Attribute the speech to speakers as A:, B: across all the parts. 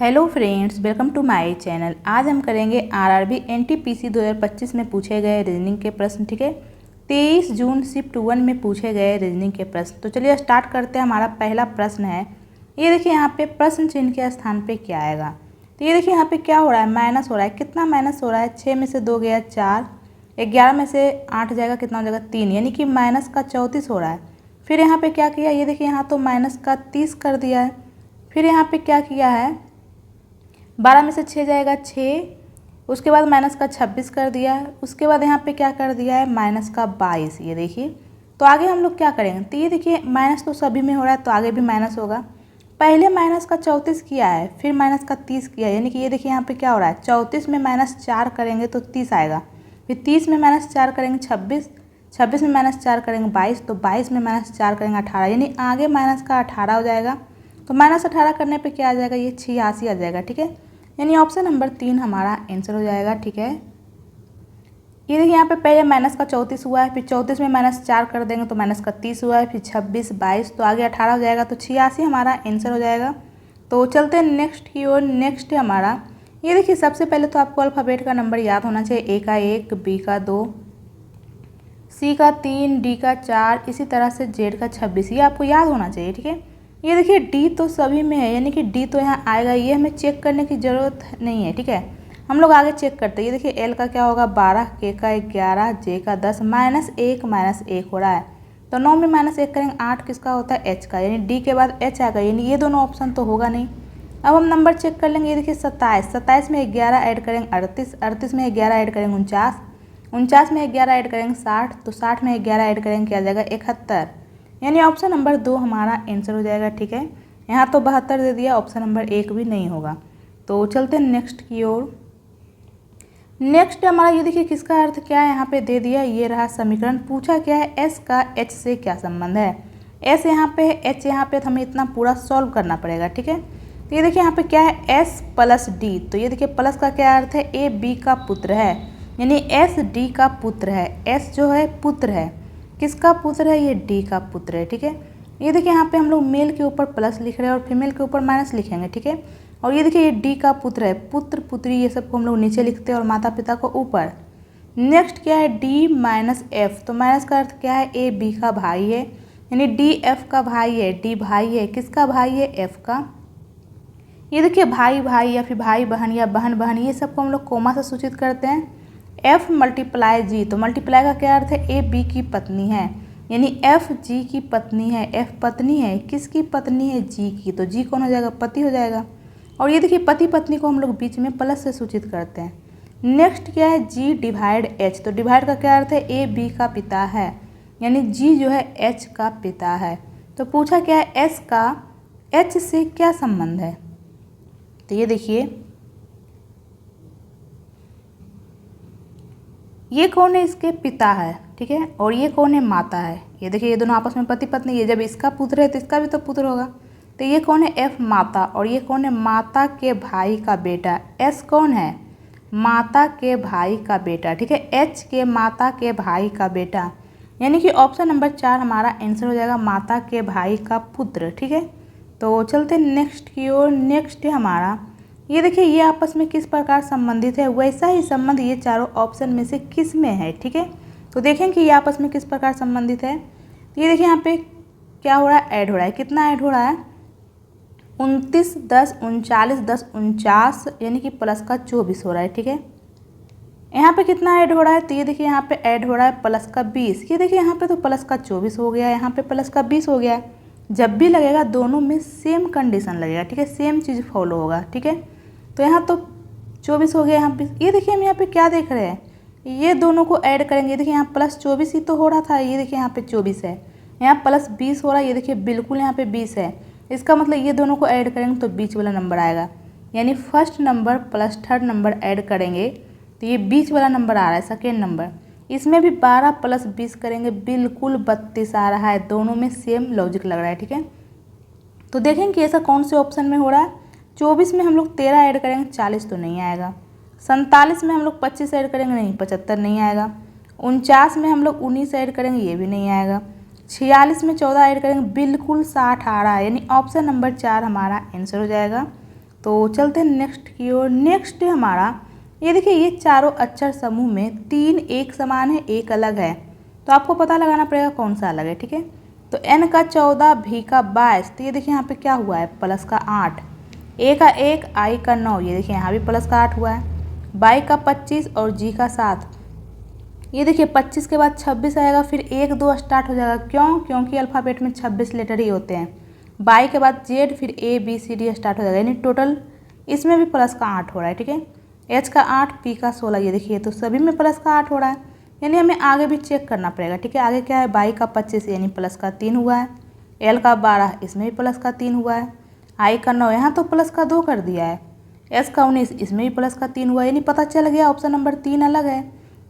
A: Hello friends, welcome to my channel. आज हम करेंगे आरआरबी एनटीपीसी 2025 में पूछे गए रीजनिंग के प्रश्न। ठीक है, 23 जून शिफ्ट 1 में पूछे गए रीजनिंग के प्रश्न। तो चलिए स्टार्ट करते हैं। हमारा पहला प्रश्न है, ये देखिए यहाँ पे प्रश्न चिन्ह के स्थान पे क्या आएगा। तो ये देखिए यहाँ पे क्या हो रहा है, माइनस हो रहा है। कितना माइनस हो रहा है, 6 में से 2 गया 4, 11 में से 8 जाएगा, कितना हो जाएगा 3, यानी कि माइनस का 34 हो रहा है। फिर यहाँ पे क्या किया, ये देखिए यहाँ तो माइनस का 30 कर दिया है। फिर यहाँ पे क्या किया है, 12 में से 6 जाएगा 6, उसके बाद माइनस का 26 कर दिया है। उसके बाद यहाँ पे क्या कर दिया है, माइनस का 22। ये देखिए, तो आगे हम लोग क्या करेंगे, तो ये देखिए माइनस तो सभी में हो रहा है, तो आगे भी माइनस होगा। पहले माइनस का 34 किया है, फिर माइनस का 30 किया है, यानी कि ये देखिए यहाँ पे क्या हो रहा है, 34 में माइनस 4 करेंगे तो 30 आएगा। फिर 30 में माइनस 4 करेंगे 26, 26 में माइनस 4 करेंगे 22, तो 22 में माइनस 4 करेंगे 18, यानी आगे माइनस का 18 हो जाएगा। तो माइनस 18 करने पे क्या आ जाएगा, ये 86 आ जाएगा। ठीक है, यानी ऑप्शन नंबर 3 हमारा आंसर हो जाएगा। ठीक है, ये देखिए यहाँ पे पहले माइनस का 34 हुआ है, फिर 34 में माइनस 4 कर देंगे तो माइनस का 30 हुआ है, फिर 26, 22, तो आगे 18 हो जाएगा, तो 86 हमारा आंसर हो जाएगा। तो चलते हैं नेक्स्ट की ओर। नेक्स्ट है हमारा, ये देखिए सबसे पहले तो आपको अल्फ़ाबेट का नंबर याद होना चाहिए। ए का 1, बी का 2, सी का 3, डी का 4, इसी तरह से जेड का 26, ये आपको याद होना चाहिए। ठीक है, ये देखिए डी तो सभी में है, यानी कि डी तो यहाँ आएगा, ये हमें चेक करने की ज़रूरत नहीं है। ठीक है, हम लोग आगे चेक करते हैं। ये देखिए एल का क्या होगा 12, के का 11, जे का 10, -1 हो रहा है, तो 9 में -1 करेंगे 8 किसका होता है, एच का, यानी डी के बाद एच आएगा, यानी ये दोनों ऑप्शन तो होगा नहीं। अब हम नंबर चेक कर लेंगे। ये देखिए 27, 27 में 11 ऐड करेंगे 38, 38 में 11 ऐड करेंगे 49, 49 में 11 ऐड करेंगे 60, तो 60 में 11 ऐड करेंगे क्या आ जाएगा 71, यानी ऑप्शन नंबर 2 हमारा आंसर हो जाएगा। ठीक है, यहाँ तो 72 दे दिया, ऑप्शन नंबर 1 भी नहीं होगा। तो चलते हैं नेक्स्ट की ओर। नेक्स्ट हमारा ये देखिए किसका अर्थ क्या है, यहाँ पे दे दिया, ये रहा समीकरण। पूछा क्या है, एस का एच से क्या संबंध है। एस यहाँ पे है, एच यहाँ पे, तो हमें इतना पूरा सॉल्व करना पड़ेगा। ठीक है, तो ये देखिए यहाँ पे क्या है, एस प्लस डी, तो ये देखिए प्लस का क्या अर्थ है, ए बी का पुत्र है, यानी एस डी का पुत्र है। एस जो है पुत्र है, किसका पुत्र है, ये डी का पुत्र है। ठीक है, ये देखिए यहाँ पे हम लोग मेल के ऊपर प्लस लिख रहे हैं और फीमेल के ऊपर माइनस लिखेंगे। ठीक है, और ये देखिए ये डी का पुत्र है, पुत्र पुत्री ये सबको हम लोग नीचे लिखते हैं और माता पिता को ऊपर। नेक्स्ट क्या है, डी माइनस एफ, तो माइनस का अर्थ क्या है, ए बी का भाई है, यानी डी एफ का भाई है, डी भाई है, किसका भाई है, एफ का। ये देखिए भाई भाई या फिर भाई बहन या बहन बहन, ये सबको हम लोग कोमा से सूचित करते हैं। एफ मल्टीप्लाई जी, तो मल्टीप्लाई का क्या अर्थ है, ए बी की पत्नी है, यानी एफ जी की पत्नी है। एफ पत्नी है, किसकी पत्नी है, जी की, तो जी कौन हो जाएगा, पति हो जाएगा। और ये देखिए पति पत्नी को हम लोग बीच में प्लस से सूचित करते हैं। नेक्स्ट क्या है, जी डिवाइड एच, तो डिवाइड का क्या अर्थ है, ए बी का पिता है, यानी जी जो है एच का पिता है। तो पूछा क्या है, एस का एच से क्या संबंध है, तो ये देखिए ये कौन है, इसके पिता है। ठीक है, और ये कौन है, माता है। ये देखिए ये दोनों आपस में पति पत्नी, ये जब इसका पुत्र है तो इसका भी तो पुत्र होगा। तो ये कौन है, एफ माता, और ये कौन है, माता के भाई का बेटा। एस कौन है, माता के भाई का बेटा। ठीक है, एच के माता के भाई का बेटा, यानी कि ऑप्शन नंबर 4 हमारा आंसर हो जाएगा, माता के भाई का पुत्र। ठीक है, तो चलते नेक्स्ट की ओर। नेक्स्ट है हमारा, ये देखिए ये आपस में किस प्रकार संबंधित है, वैसा ही संबंध ये चारों ऑप्शन में से किस में है। ठीक है, तो देखें कि ये आपस में किस प्रकार संबंधित है। तो ये देखिए यहाँ पे क्या हो रहा है, ऐड हो रहा है। कितना ऐड हो रहा है, 29, 10, 39, 10, 49, यानी कि प्लस का 24 हो रहा है। ठीक है, यहाँ पे कितना ऐड हो रहा है, तो ये देखिए यहाँ पे ऐड हो रहा है प्लस का 20। ये देखिए यहाँ पे तो प्लस का 24 हो गया, यहाँ पे प्लस का 20 हो गया। जब भी लगेगा दोनों में सेम कंडीशन लगेगा। ठीक है, सेम चीज़ फॉलो होगा। ठीक है, तो यहाँ तो 24 हो गया, यहाँ पे ये देखिए हम यहाँ पे क्या देख रहे हैं, ये दोनों को ऐड करेंगे। देखिए यहाँ प्लस 24 ही तो हो रहा था, ये देखिए यहाँ पे 24 है, यहाँ प्लस 20 हो रहा है, ये देखिए बिल्कुल यहाँ पे 20 है। इसका मतलब ये दोनों को ऐड करेंगे तो बीच वाला नंबर आएगा, यानी first number plus third number add करेंगे तो ये बीच वाला नंबर आ रहा है, सेकेंड नंबर। इसमें भी 12 प्लस 20 करेंगे, बिल्कुल 32 आ रहा है, दोनों में सेम लॉजिक लग रहा है। ठीक है, तो देखेंगे कि ऐसा कौन से ऑप्शन में हो रहा है। 24 में हम लोग 13 ऐड करेंगे, 40 तो नहीं आएगा। 47 में हम लोग 25 ऐड करेंगे, नहीं 75 नहीं आएगा। 49 में हम लोग 19 ऐड करेंगे, ये भी नहीं आएगा। 46 में 14 ऐड करेंगे, बिल्कुल 60 आ रहा है, यानी ऑप्शन नंबर 4 हमारा आंसर हो जाएगा। तो चलते हैं नेक्स्ट की ओर। नेक्स्ट है हमारा, ये देखिए ये चारों अक्षर समूह में 3 एक समान है, एक अलग है, तो आपको पता लगाना पड़ेगा कौन सा अलग है। ठीक है, तो n का 14, v का 22, तो ये देखिए यहाँ पे क्या हुआ है प्लस का 8, a का 1, i का 9, ये देखिए यहाँ भी प्लस का 8 हुआ है, y का 25 और g का 7। ये देखिए 25 के बाद 26 आएगा, फिर 1 2 स्टार्ट हो जाएगा। क्यों? क्योंकि अल्फ़ाबेट में 26 लेटर ही होते हैं। y के बाद z, फिर a b c d start हो जाएगा, यानी टोटल इसमें भी प्लस का 8 हो रहा है। ठीक है, h का 8, p का 16, ये देखिए तो सभी में प्लस का 8 हो रहा है, यानी हमें आगे भी चेक करना पड़ेगा। ठीक है, आगे क्या है, y का 25 यानी प्लस का 3 हुआ है, l का 12 इसमें भी प्लस का 3 हुआ है, i का 9 यहाँ तो प्लस का 2 कर दिया है, s का 19 इसमें भी प्लस का 3 हुआ है, यानी पता चल गया ऑप्शन नंबर 3 अलग है,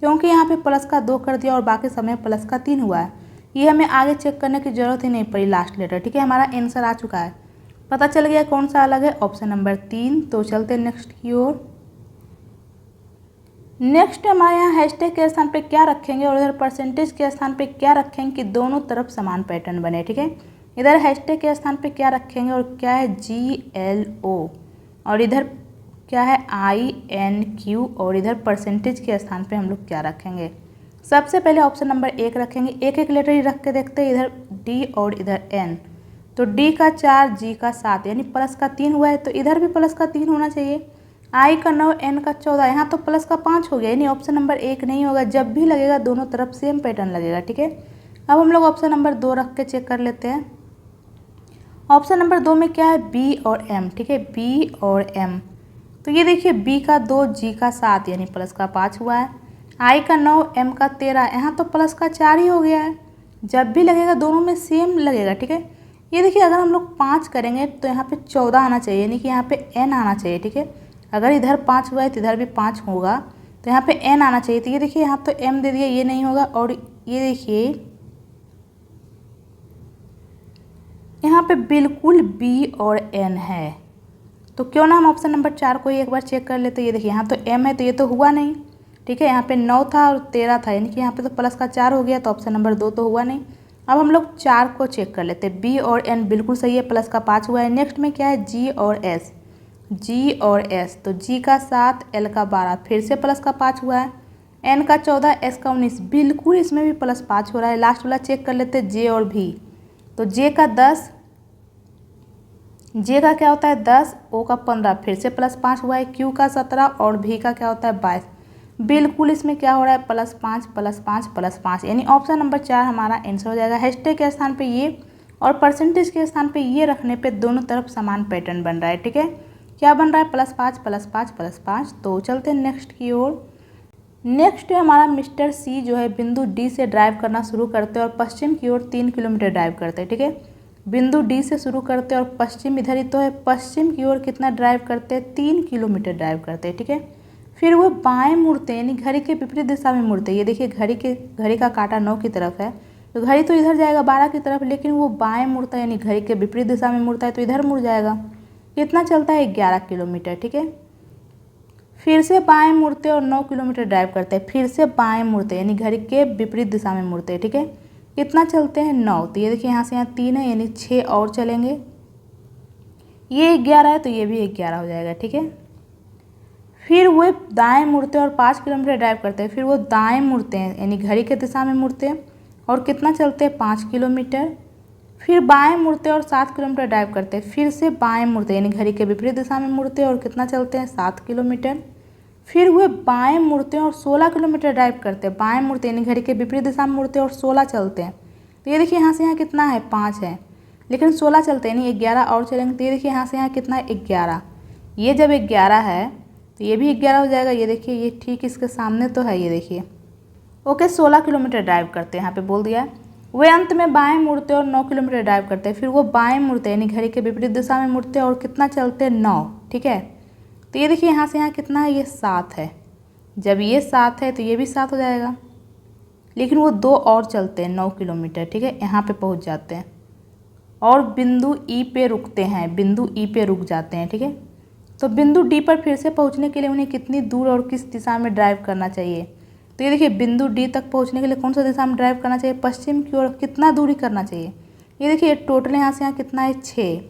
A: क्योंकि यहाँ पे प्लस का 2 कर दिया और बाकी समय प्लस का 3 हुआ है। ये हमें आगे चेक करने की ज़रूरत ही नहीं पड़ी लास्ट लेटर। ठीक है, हमारा आंसर आ चुका है, पता चल गया कौन सा अलग है, ऑप्शन नंबर 3। तो चलते हैं नेक्स्ट की ओर। नेक्स्ट हमारे यहाँ हैशटैग के स्थान पे क्या रखेंगे और इधर परसेंटेज के स्थान पे क्या रखेंगे कि दोनों तरफ समान पैटर्न बने। ठीक है, इधर हैशटैग के स्थान पे क्या रखेंगे और क्या है GLO, और इधर क्या है INQ, और इधर परसेंटेज के स्थान पे हम लोग क्या रखेंगे। सबसे पहले ऑप्शन नंबर 1 रखेंगे, एक एक लेटर ही रख के देखते हैं, इधर D और इधर N, तो D का 4, G का 7, यानी प्लस का 3 हुआ है, तो इधर भी प्लस का 3 होना चाहिए। I का 9, N का 14, यहाँ तो प्लस का 5 हो गया, यानी ऑप्शन नंबर 1 नहीं होगा। जब भी लगेगा दोनों तरफ सेम पैटर्न लगेगा। ठीक है, अब हम लोग ऑप्शन नंबर 2 रख के चेक कर लेते हैं। ऑप्शन नंबर 2 में क्या है B और M। ठीक है, B और M, तो ये देखिए B का 2, G का 7, यानी प्लस का 5 हुआ है, I का 9, M का 13, यहाँ तो प्लस का 4 ही हो गया है। जब भी लगेगा दोनों में सेम लगेगा। ठीक है, ये देखिए अगर हम लोग 5 करेंगे तो यहाँ पे 14 आना चाहिए, यानी कि यहाँ पे N आना चाहिए। ठीक है, अगर इधर 5 हुआ है तो इधर भी 5 होगा, तो यहाँ पे N आना चाहिए। तो ये देखिए यहाँ तो M दे दिया, ये नहीं होगा, और ये देखिए यहाँ पे बिल्कुल B और N है, तो क्यों ना हम ऑप्शन नंबर 4 को ही एक बार चेक कर लेते। ये देखिए यहाँ तो M है, तो ये तो हुआ नहीं। ठीक है, यहाँ पे 9 था और 13 था, यानी कि यहाँ पे तो प्लस का 4 हो गया, तो ऑप्शन नंबर 2 तो हुआ नहीं। अब हम लोग 4 को चेक कर लेते हैं, B और N बिल्कुल सही है, प्लस का 5 हुआ है। नेक्स्ट में क्या है G और S, G और S, तो G का 7, L का 12, फिर से प्लस का 5 हुआ है, N का 14, S का 19, बिल्कुल इसमें भी प्लस 5 हो रहा है। लास्ट वाला चेक कर लेते हैं J और V, तो J का 10, J का क्या होता है 10, O का 15, फिर से प्लस 5 हुआ है, Q का 17 और V का क्या होता है 22, बिल्कुल इसमें क्या हो रहा है प्लस 5 प्लस 5 प्लस 5, यानी ऑप्शन नंबर 4 हमारा आंसर हो जाएगा। हैशटैग के स्थान पे ये और परसेंटेज के स्थान पे ये रखने पे दोनों तरफ समान पैटर्न बन रहा है। ठीक है, क्या बन रहा है प्लस 5 प्लस 5 प्लस 5। तो चलते हैं नेक्स्ट की ओर। नेक्स्ट है हमारा मिस्टर C जो है बिंदु D से ड्राइव करना शुरू करते हैं और पश्चिम की ओर 3 किलोमीटर ड्राइव करते हैं। ठीक है, बिंदु D से शुरू करते हैं और पश्चिम इधर ही तो है, पश्चिम की ओर कितना ड्राइव करते हैं 3 किलोमीटर ड्राइव करते हैं। ठीक है, फिर वो बाएं मुड़ते हैं, यानी घड़ी के विपरीत दिशा में मुड़ते हैं। ये देखिए घड़ी का कांटा 9 की तरफ है, तो घड़ी तो इधर जाएगा 12 की तरफ, लेकिन वो बाएं मुड़ता है, यानी घड़ी के विपरीत दिशा में मुड़ता है, तो इधर मुड़ जाएगा। कितना चलता है 11 किलोमीटर। ठीक है, फिर से बाएं मुड़ते और 9 किलोमीटर ड्राइव करते हैं, फिर से बाएं मुड़ते यानी घड़ी के विपरीत दिशा में मुड़ते हैं। ठीक है, कितना चलते हैं 9, तो ये देखिए यहाँ से यहाँ 3 है, यानी 6 और चलेंगे। ये 11 है, तो ये भी 11 हो जाएगा। ठीक है, फिर वो दाएं मुड़ते और 5 किलोमीटर ड्राइव करते हैं, फिर वो दाएं मुड़ते हैं यानी घड़ी के दिशा में मुड़ते हैं और कितना चलते हैं 5 किलोमीटर, फिर बाएं मुड़ते और 7 किलोमीटर ड्राइव करते हैं, फिर से बाएं मुड़ते यानी घड़ी के विपरीत दिशा में मुड़ते और कितना चलते हैं 7 किलोमीटर, फिर वो बाएं मुड़ते और 16 किलोमीटर ड्राइव करते हैं, बाएं मुड़ते यानी घड़ी के विपरीत दिशा में मुड़ते और 16 चलते हैं। तो ये देखिए यहाँ से यहाँ कितना है 5 है, लेकिन 16 चलते हैं यानी 11 और चलेंगे। तो ये देखिए यहाँ से यहाँ कितना है 11, ये जब 11 है तो ये भी 11 हो जाएगा। ये देखिए ये ठीक इसके सामने तो है, ये देखिए ओके 16 किलोमीटर ड्राइव करते हैं, यहाँ पे बोल दिया। वे अंत में बाएं मुड़ते और 9 किलोमीटर ड्राइव करते हैं, फिर वो बाएं मुड़ते यानी घड़ी के विपरीत दिशा में मुड़ते और कितना चलते हैं 9। ठीक है, तो ये देखिए यहाँ से यहाँ कितना है ये 7 है, जब ये 7 है तो ये भी 7 हो जाएगा, लेकिन वो 2 और चलते हैं 9 किलोमीटर। ठीक है, यहाँ पे पहुँच जाते हैं और बिंदु ई पे रुकते हैं, बिंदु ई पे रुक जाते हैं। ठीक है, तो बिंदु डी पर फिर से पहुँचने के लिए उन्हें कितनी दूर और किस दिशा में ड्राइव करना चाहिए। तो ये देखिए बिंदु डी तक पहुँचने के लिए कौन सा दिशा में ड्राइव करना चाहिए, पश्चिम की ओर कितना दूरी करना चाहिए। ये देखिए टोटल यहाँ से यहाँ कितना है 6,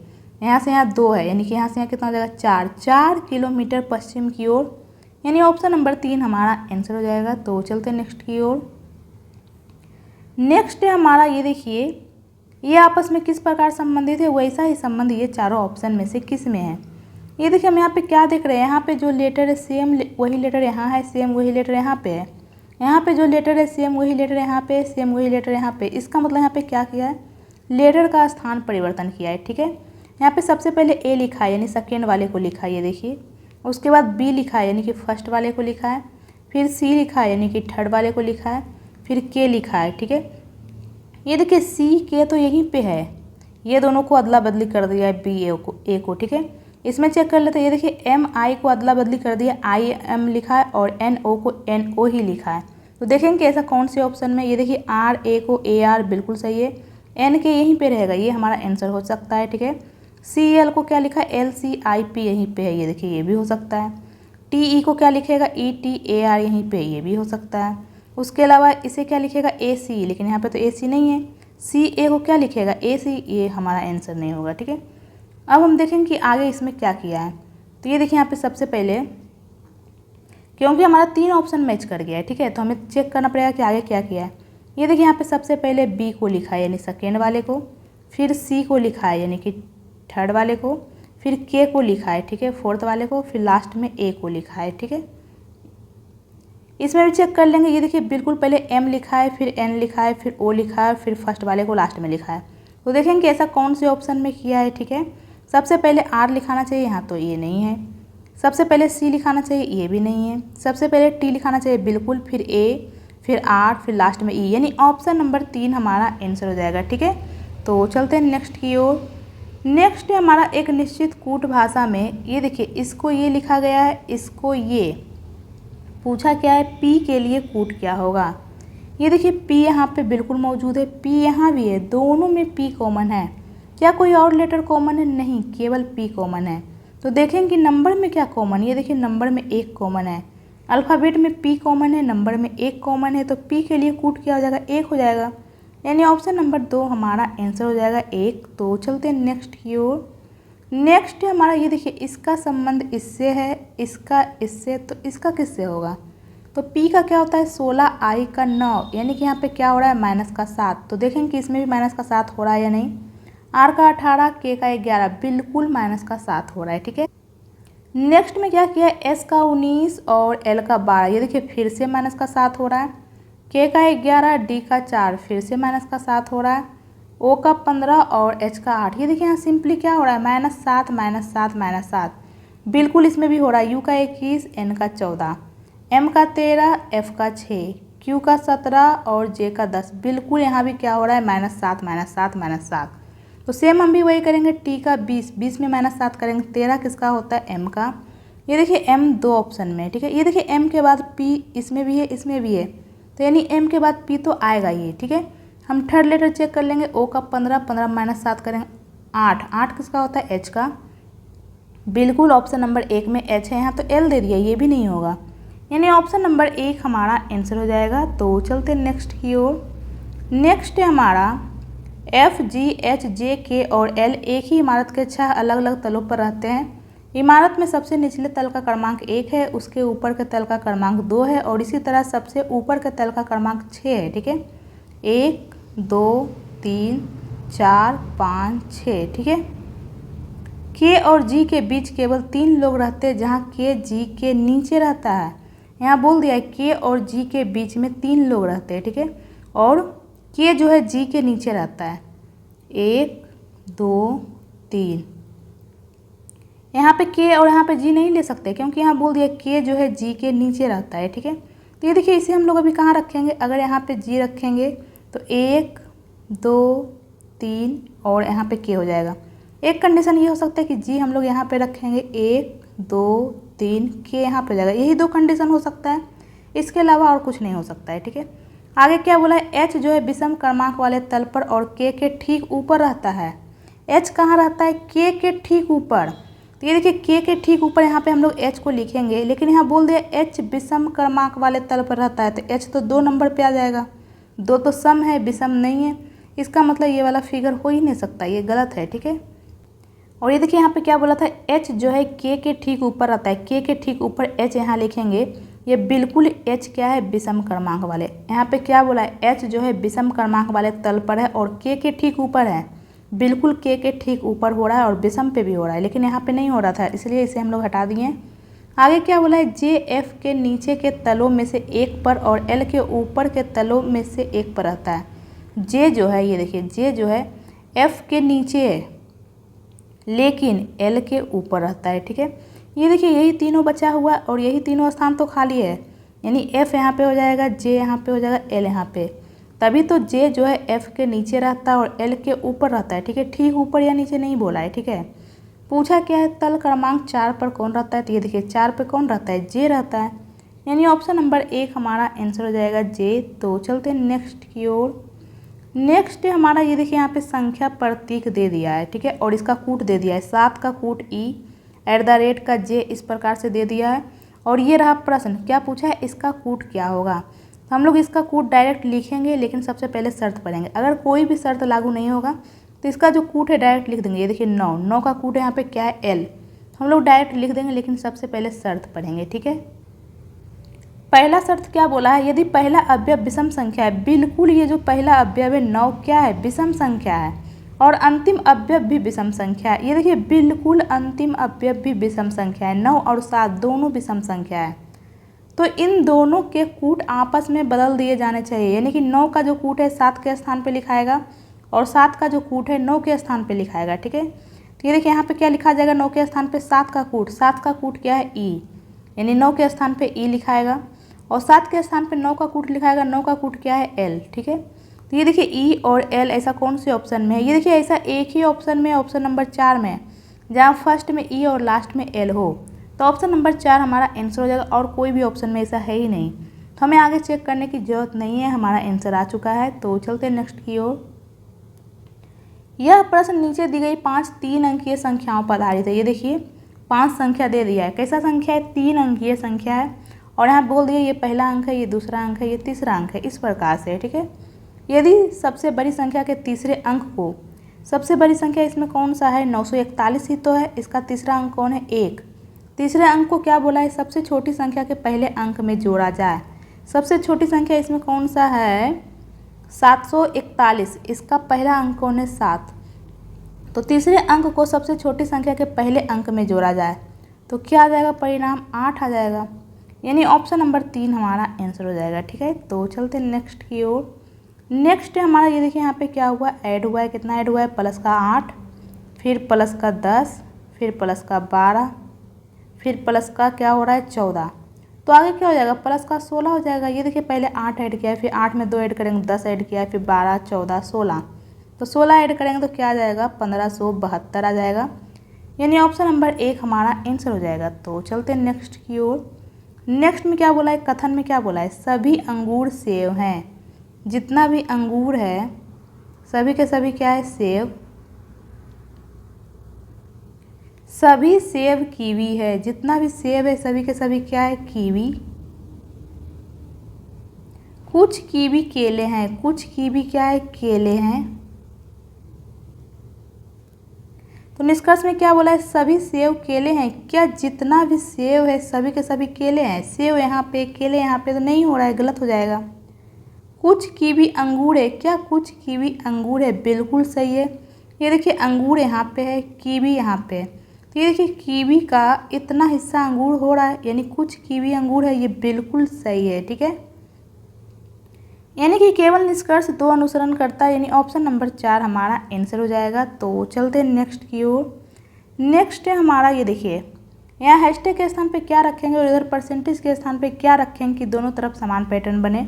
A: यहाँ से यहाँ 2 है, यानी कि यहाँ से यहाँ कितना हो जाएगा 4 किलोमीटर पश्चिम की ओर, यानी ऑप्शन नंबर 3 हमारा आंसर हो जाएगा। तो चलते हैं नेक्स्ट की ओर। नेक्स्ट है हमारा, ये देखिए, ये आपस में किस प्रकार संबंधित है, वैसा ही संबंध ये चारों ऑप्शन में से किस में है। ये देखिए हम यहाँ पे क्या देख रहे हैं, यहाँ पे जो लेटर है सेम वही लेटर यहाँ है, सेम वही लेटर यहाँ पे है। यहाँ पे जो लेटर है सेम वही लेटर यहाँ पे, सेम वही लेटर यहाँ पे। इसका मतलब यहाँ पे क्या किया है, लेटर का स्थान परिवर्तन किया है, ठीक है। यहाँ पे सबसे पहले ए लिखा है, यानी सेकेंड वाले को लिखा है, ये देखिए। उसके बाद बी लिखा है, यानी कि फर्स्ट वाले को लिखा है। फिर सी लिखा है, यानी कि थर्ड वाले को लिखा है। फिर के लिखा है, ठीक है। ये देखिए सी के तो यहीं पे है, ये दोनों को अदला बदली कर दिया है बी ए को, ठीक है। इसमें चेक कर लेते हैं, ये देखिए एम आई को अदला बदली कर दिया, आई एम लिखा है, और एन ओ को एन ओ ही लिखा है। तो देखेंगे ऐसा कौन से ऑप्शन में। ये देखिए आर ए को ए आर, बिल्कुल सही है। एन के यहीं पे रहेगा, ये हमारा आंसर हो सकता है, ठीक है। सी एल को क्या लिखा है, एल सी आई पी यहीं पे है, ये देखिए ये भी हो सकता है। टी ई को क्या लिखेगा, ई टी ए आर यहीं पे, ये भी हो सकता है। उसके अलावा इसे क्या लिखेगा, ए सी, लेकिन यहाँ पे तो ए सी नहीं है। सी ए को क्या लिखेगा, ए सी, ये हमारा आंसर नहीं होगा, ठीक है। अब हम देखेंगे कि आगे इसमें क्या किया है। तो ये देखिए यहाँ पे सबसे पहले, क्योंकि हमारा 3 ऑप्शन मैच कर गया है, ठीक है, तो हमें चेक करना पड़ेगा कि आगे क्या किया है। ये देखिए यहाँ पे सबसे पहले बी को लिखा है, यानी सेकेंड वाले को। फिर सी को लिखा है, यानी कि थर्ड वाले को। फिर के को लिखा है, ठीक है, फोर्थ वाले को। फिर लास्ट में ए को लिखा है, ठीक है। इसमें भी चेक कर लेंगे, ये देखिए बिल्कुल पहले एम लिखा है, फिर एन लिखा है, फिर ओ लिखा है, फिर फर्स्ट वाले को लास्ट में लिखा है। तो देखेंगे ऐसा कौन से ऑप्शन में किया है, ठीक है। सबसे पहले आर लिखाना चाहिए, यहाँ तो ये नहीं है। सबसे पहले सी लिखाना चाहिए, ये भी नहीं है। सबसे पहले टी लिखाना चाहिए, बिल्कुल, फिर ए, फिर आर, फिर लास्ट में ई, यानी ऑप्शन नंबर 3 हमारा आंसर हो जाएगा, ठीक है। तो चलते हैं नेक्स्ट की ओर। नेक्स्ट है हमारा एक निश्चित कूट भाषा में, ये देखिए इसको ये लिखा गया है, इसको ये पूछा क्या है, पी के लिए कूट क्या होगा। ये देखिए पी यहाँ पे बिल्कुल मौजूद है, पी यहाँ भी है, दोनों में पी कॉमन है। क्या कोई और लेटर कॉमन है, नहीं, केवल पी कॉमन है। तो देखेंगे कि नंबर में क्या कॉमन है। ये देखिए नंबर में 1 कॉमन है, अल्फ़ाबेट में पी कॉमन है, नंबर में 1 कॉमन है। तो पी के लिए कूट क्या हो जाएगा, 1 हो जाएगा, यानी ऑप्शन नंबर 2 हमारा आंसर हो जाएगा 1। तो चलते हैं नेक्स्ट की ओर। नेक्स्ट है हमारा, ये देखिए इसका संबंध इससे है, इसका इससे, तो इसका किससे होगा। तो P का क्या होता है 16, I का 9, यानी कि यहाँ पे क्या हो रहा है माइनस का 7। तो देखेंगे कि इसमें भी माइनस का 7 हो रहा है या नहीं। R का 18, K का 11, बिल्कुल माइनस का 7 हो रहा है, ठीक है। नेक्स्ट में क्या किया है, S का 19 और L का 12, ये देखिए फिर से माइनस का 7 हो रहा है। K का 11, D का 4, फिर से माइनस का 7 हो रहा है। O का 15 और H का 8, ये देखिए यहाँ सिंपली क्या हो रहा है -7 -7 -7, बिल्कुल इसमें भी हो रहा है। U का 21, N का 14, M का 13, F का 6, Q का 17 और J का 10, बिल्कुल यहाँ भी क्या हो रहा है -7 -7 -7। तो सेम हम भी वही करेंगे। T का 20, 20 में -7 करेंगे, 13 किसका होता है M का। ये देखिए M 2 ऑप्शन में, ठीक है। ये देखिए M के बाद P इसमें भी है, इसमें भी है, तो यानी M के बाद P तो आएगा ये, ठीक है। हम थर्ड लेटर चेक कर लेंगे, O का 15, 15 -7 करेंगे 8, 8 किसका होता है H का, बिल्कुल ऑप्शन नंबर 1 में H है, यहाँ तो L दे दिया, ये भी नहीं होगा, यानी ऑप्शन नंबर 1 हमारा आंसर हो जाएगा। तो चलते हैं नेक्स्ट की ओर। नेक्स्ट है हमारा F, G, H, J, K और L एक ही इमारत के 6 अलग अलग तलों पर रहते हैं। इमारत में सबसे निचले तल का क्रमांक 1 है, उसके ऊपर के तल का क्रमांक 2 है और इसी तरह सबसे ऊपर के तल का क्रमांक 6 है, ठीक है। 1 2 3 4 5 6, ठीक है। K और G के बीच केवल 3 लोग रहते हैं, जहाँ K G के नीचे रहता है। यहाँ बोल दिया है K और G के बीच में 3 लोग रहते हैं, ठीक है, और K जो है G के नीचे रहता है। 1 2 3, यहाँ पे K और यहाँ पे G नहीं ले सकते, क्योंकि यहाँ बोल दिया K जो है G के नीचे रहता है, ठीक है। तो ये देखिए इसे हम लोग अभी कहाँ रखेंगे, अगर यहाँ पे G रखेंगे तो 1 2 3 और यहाँ पे K हो जाएगा। एक कंडीशन ये हो सकता है कि G हम लोग यहाँ पे रखेंगे, 1 2 3 K यहाँ पे जाएगा, यही 2 कंडीशन हो सकता है, इसके अलावा और कुछ नहीं हो सकता है, ठीक है। आगे क्या बोला है, H जो है विषम क्रमांक वाले तल पर और K के ठीक ऊपर रहता है। H कहाँ रहता है, K के ठीक ऊपर। तो ये देखिए K के ठीक ऊपर यहाँ पे हम लोग H को लिखेंगे, लेकिन यहाँ बोल दिया H विषम क्रमांक वाले तल पर रहता है, तो H तो 2 नंबर पे आ जाएगा, 2 तो सम है, विषम नहीं है, इसका मतलब ये वाला फिगर हो ही नहीं सकता, ये गलत है, ठीक है। और ये देखिए यहाँ पे क्या बोला था, h जो है k के ठीक ऊपर रहता है, k के ठीक ऊपर h यहाँ लिखेंगे। ये बिल्कुल h क्या है, विषम क्रमांक वाले। यहाँ पे क्या बोला है, h जो है विषम क्रमांक वाले तल पर है और k के ठीक ऊपर है, बिल्कुल k के ठीक ऊपर हो रहा है और विषम पे भी हो रहा है, लेकिन यहाँ पे नहीं हो रहा था, इसलिए इसे हम लोग हटा दिए। आगे क्या बोला है, जे एफ के नीचे के तलों में से एक पर और एल के ऊपर के तलों में से एक पर रहता है। जे जो है, ये देखिए जे जो है एफ के नीचे है लेकिन एल के ऊपर रहता है, ठीक है। ये देखिए यही तीनों बचा हुआ है और यही तीनों स्थान तो खाली है, यानी एफ यहाँ पे हो जाएगा, जे यहाँ पे हो जाएगा, एल यहाँ पे। तभी तो जे जो है एफ के नीचे रहता है और एल के ऊपर रहता है, ठीक है। ठीक ऊपर या नीचे नहीं बोला है, ठीक है। पूछा क्या है, तल क्रमांक 4 पर कौन रहता है, तो ये देखिए 4 पे कौन रहता है, जे रहता है, यानी ऑप्शन नंबर 1 हमारा आंसर हो जाएगा जे। तो चलते हैं नेक्स्ट की ओर। नेक्स्ट हमारा ये देखिए यहाँ पे संख्या प्रतीक दे दिया है, ठीक है, और इसका कूट दे दिया है, 7 का कूट ई @ का जे, इस प्रकार से दे दिया है। और ये रहा प्रश्न, क्या पूछा है, इसका कूट क्या होगा। तो हम लोग इसका कूट डायरेक्ट लिखेंगे, लेकिन सबसे पहले शर्त पढ़ेंगे। अगर कोई भी शर्त लागू नहीं होगा तो इसका जो कूट है डायरेक्ट लिख देंगे। ये देखिए 9 का कूट है, यहाँ पे क्या है, एल, हम लोग डायरेक्ट लिख देंगे, लेकिन सबसे पहले शर्त पढ़ेंगे, ठीक है। पहला शर्त क्या बोला है, यदि पहला अवयव विषम संख्या है, बिल्कुल ये जो पहला अवयव है 9 क्या है, विषम संख्या है, और अंतिम अवयव भी विषम संख्या है। ये देखिए बिल्कुल अंतिम अवयव भी विषम संख्या है, 9 और 7 दोनों विषम संख्या है, तो इन दोनों के कूट आपस में बदल दिए जाने चाहिए। यानी कि 9 का जो कूट है 7 के स्थान पे लिखाएगा और 7 का जो कूट है 9 के स्थान पे लिखाएगा, ठीक है। तो ये देखिए यहाँ पे क्या लिखा जाएगा, 9 के स्थान पे 7 का कूट, 7 का कूट क्या है, ई, यानी 9 के स्थान पे ई लिखाएगा और 7 के स्थान पे 9 का कूट लिखाएगा, 9 का कूट क्या है, एल, ठीक है। तो ये देखिए ई और एल ऐसा कौन से ऑप्शन में है, ये देखिए ऐसा एक ही ऑप्शन में, ऑप्शन नंबर 4 में, जहाँ फर्स्ट में ई और लास्ट में एल हो, तो ऑप्शन नंबर 4 हमारा आंसर हो जाएगा, और कोई भी ऑप्शन में ऐसा है ही नहीं, तो हमें आगे चेक करने की जरूरत नहीं है, हमारा आंसर आ चुका है। तो चलते हैं नेक्स्ट की ओर। यह प्रश्न नीचे दी गई 5 3 अंकीय संख्याओं पर आधारित है। ये देखिए 5 संख्या दे दिया है, कैसा संख्या है, 3 अंकीय संख्या है, और यहाँ बोल दिया ये पहला अंक है, ये दूसरा अंक है, ये तीसरा अंक है, इस प्रकार से, ठीक है। यदि सबसे बड़ी संख्या के तीसरे अंक को, सबसे बड़ी संख्या इसमें कौन सा है, 941 ही तो है, इसका तीसरा अंक कौन है, 1। तीसरे अंक को क्या बोला है, सबसे छोटी संख्या के पहले अंक में जोड़ा जाए। सबसे छोटी संख्या इसमें कौन सा है, 741, इसका पहला अंक कौन है, 7। तो तीसरे अंक को सबसे छोटी संख्या के पहले अंक में जोड़ा जाए तो क्या आ जाएगा, परिणाम 8 आ जाएगा, यानी ऑप्शन नंबर 3 हमारा आंसर हो जाएगा, ठीक है। तो चलते हैं नेक्स्ट की ओर। नेक्स्ट है हमारा, ये देखिए यहाँ पे क्या हुआ, ऐड हुआ है, कितना ऐड हुआ है, प्लस का 8, फिर प्लस का 10, फिर प्लस का 12, फिर प्लस का क्या हो रहा है, 14। तो आगे क्या हो जाएगा, प्लस का 16 हो जाएगा। ये देखिए पहले 8 ऐड किया है, फिर 8 में 2 ऐड करेंगे, 10 ऐड किया है, फिर 12 14 16, तो 16 ऐड करेंगे तो क्या आ जाएगा, 1572 आ जाएगा, यानी ऑप्शन नंबर 1 हमारा आंसर हो जाएगा। तो चलते हैं नेक्स्ट की ओर। नेक्स्ट में क्या बोला है, कथन में क्या बोला है, सभी अंगूर सेब हैं, जितना भी अंगूर है सभी के सभी क्या है, सेब। सभी सेब कीवी है, जितना भी सेब है सभी के सभी क्या है, कीवी। कुछ कीवी केले हैं, कुछ कीवी क्या है, केले हैं। तो निष्कर्ष में क्या बोला है, सभी सेब केले हैं, क्या जितना भी सेब है सभी के सभी केले हैं, सेब यहाँ पे केले यहाँ पे, तो नहीं हो रहा है, गलत हो जाएगा। कुछ कीवी अंगूर है, क्या कुछ कीवी अंगूर है, बिल्कुल सही है। ये देखिए अंगूर यहाँ पे है, कीवी यहाँ पे, तो ये देखिए कीवी का इतना हिस्सा अंगूर हो रहा है, यानी कुछ कीवी अंगूर है, ये बिल्कुल सही है, ठीक है। यानी कि केवल निष्कर्ष 2 अनुसरण करता है, यानी ऑप्शन नंबर 4 हमारा आंसर हो जाएगा। तो चलते हैं नेक्स्ट की ओर। नेक्स्ट है हमारा, ये देखिए यहाँ हैशटैग के स्थान पे क्या रखेंगे और इधर परसेंटेज के स्थान पे क्या रखेंगे कि दोनों तरफ समान पैटर्न बने।